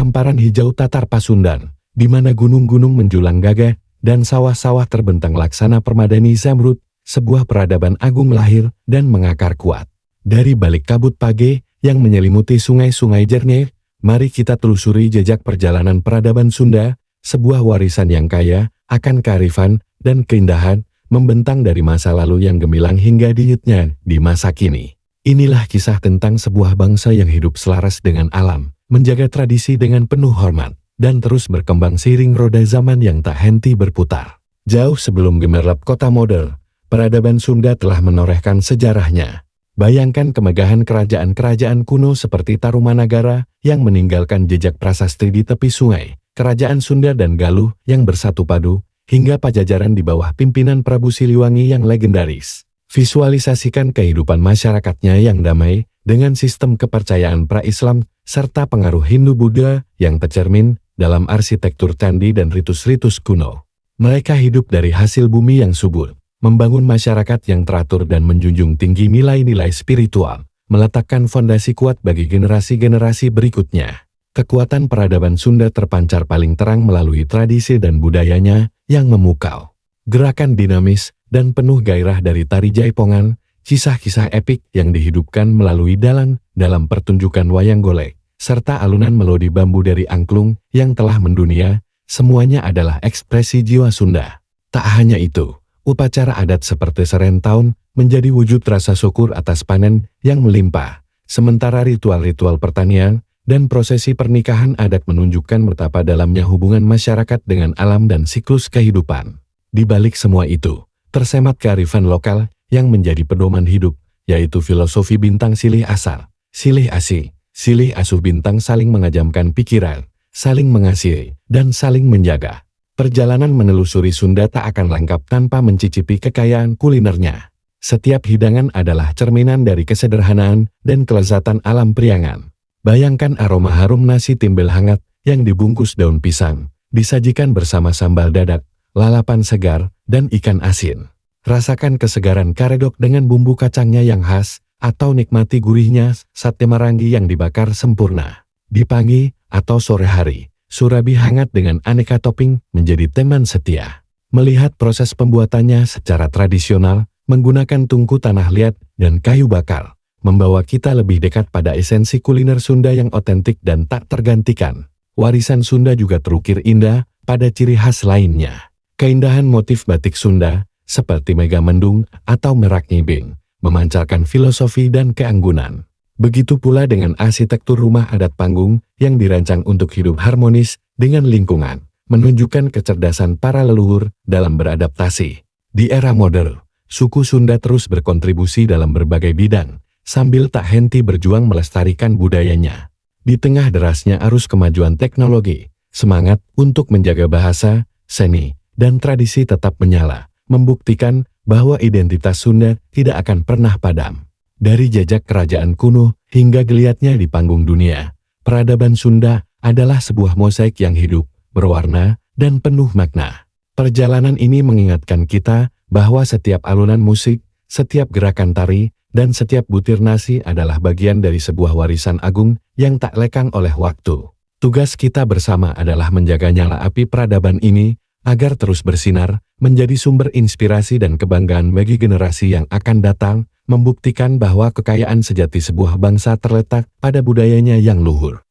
hamparan hijau Tatar Pasundan, di mana gunung-gunung menjulang gagah dan sawah-sawah terbentang laksana permadani zamrud, sebuah peradaban agung lahir dan mengakar kuat. Dari balik kabut page yang menyelimuti sungai-sungai jernih, mari kita telusuri jejak perjalanan peradaban Sunda, sebuah warisan yang kaya akan kearifan dan keindahan, membentang dari masa lalu yang gemilang hingga denyutnya di masa kini. Inilah kisah tentang sebuah bangsa yang hidup selaras dengan alam, menjaga tradisi dengan penuh hormat, dan terus berkembang seiring roda zaman yang tak henti berputar. Jauh sebelum gemerlap kota modern, peradaban Sunda telah menorehkan sejarahnya. Bayangkan kemegahan kerajaan-kerajaan kuno seperti Tarumanagara yang meninggalkan jejak prasasti di tepi sungai, kerajaan Sunda dan Galuh yang bersatu padu, hingga Pajajaran di bawah pimpinan Prabu Siliwangi yang legendaris. Visualisasikan kehidupan masyarakatnya yang damai, dengan sistem kepercayaan pra-Islam, serta pengaruh Hindu-Buddha yang tercermin dalam arsitektur candi dan ritus-ritus kuno. Mereka hidup dari hasil bumi yang subur, membangun masyarakat yang teratur dan menjunjung tinggi nilai-nilai spiritual, meletakkan fondasi kuat bagi generasi-generasi berikutnya. Kekuatan peradaban Sunda terpancar paling terang melalui tradisi dan budayanya yang memukau. Gerakan dinamis dan penuh gairah dari tari jaipongan, kisah-kisah epik yang dihidupkan melalui dalam pertunjukan wayang golek, serta alunan melodi bambu dari angklung yang telah mendunia, semuanya adalah ekspresi jiwa Sunda. Tak hanya itu, upacara adat seperti Serentahun menjadi wujud rasa syukur atas panen yang melimpah, sementara ritual-ritual pertanian dan prosesi pernikahan adat menunjukkan betapa dalamnya hubungan masyarakat dengan alam dan siklus kehidupan. Di balik semua itu, tersemat kearifan lokal yang menjadi pedoman hidup, yaitu filosofi bintang silih asar, silih asih, silih asuh bintang saling mengajamkan pikiran, saling mengasihi, dan saling menjaga. Perjalanan menelusuri Sunda tak akan lengkap tanpa mencicipi kekayaan kulinernya. Setiap hidangan adalah cerminan dari kesederhanaan dan kelezatan alam priangan. Bayangkan aroma harum nasi timbel hangat yang dibungkus daun pisang, disajikan bersama sambal dadak, lalapan segar, dan ikan asin. Rasakan kesegaran karedok dengan bumbu kacangnya yang khas, atau nikmati gurihnya sate marangi yang dibakar sempurna. Di pagi atau sore hari, surabi hangat dengan aneka topping menjadi teman setia. Melihat proses pembuatannya secara tradisional, menggunakan tungku tanah liat dan kayu bakar, membawa kita lebih dekat pada esensi kuliner Sunda yang otentik dan tak tergantikan. Warisan Sunda juga terukir indah pada ciri khas lainnya. Keindahan motif batik Sunda, seperti megamendung atau merak nyibing, memancarkan filosofi dan keanggunan. Begitu pula dengan arsitektur rumah adat panggung yang dirancang untuk hidup harmonis dengan lingkungan, menunjukkan kecerdasan para leluhur dalam beradaptasi. Di era modern, suku Sunda terus berkontribusi dalam berbagai bidang, sambil tak henti berjuang melestarikan budayanya. Di tengah derasnya arus kemajuan teknologi, semangat untuk menjaga bahasa, seni, dan tradisi tetap menyala, membuktikan bahwa identitas Sunda tidak akan pernah padam. Dari jejak kerajaan kuno hingga geliatnya di panggung dunia, peradaban Sunda adalah sebuah mosaik yang hidup, berwarna, dan penuh makna. Perjalanan ini mengingatkan kita bahwa setiap alunan musik, setiap gerakan tari, dan setiap butir nasi adalah bagian dari sebuah warisan agung yang tak lekang oleh waktu. Tugas kita bersama adalah menjaga nyala api peradaban ini, agar terus bersinar, menjadi sumber inspirasi dan kebanggaan bagi generasi yang akan datang, membuktikan bahwa kekayaan sejati sebuah bangsa terletak pada budayanya yang luhur.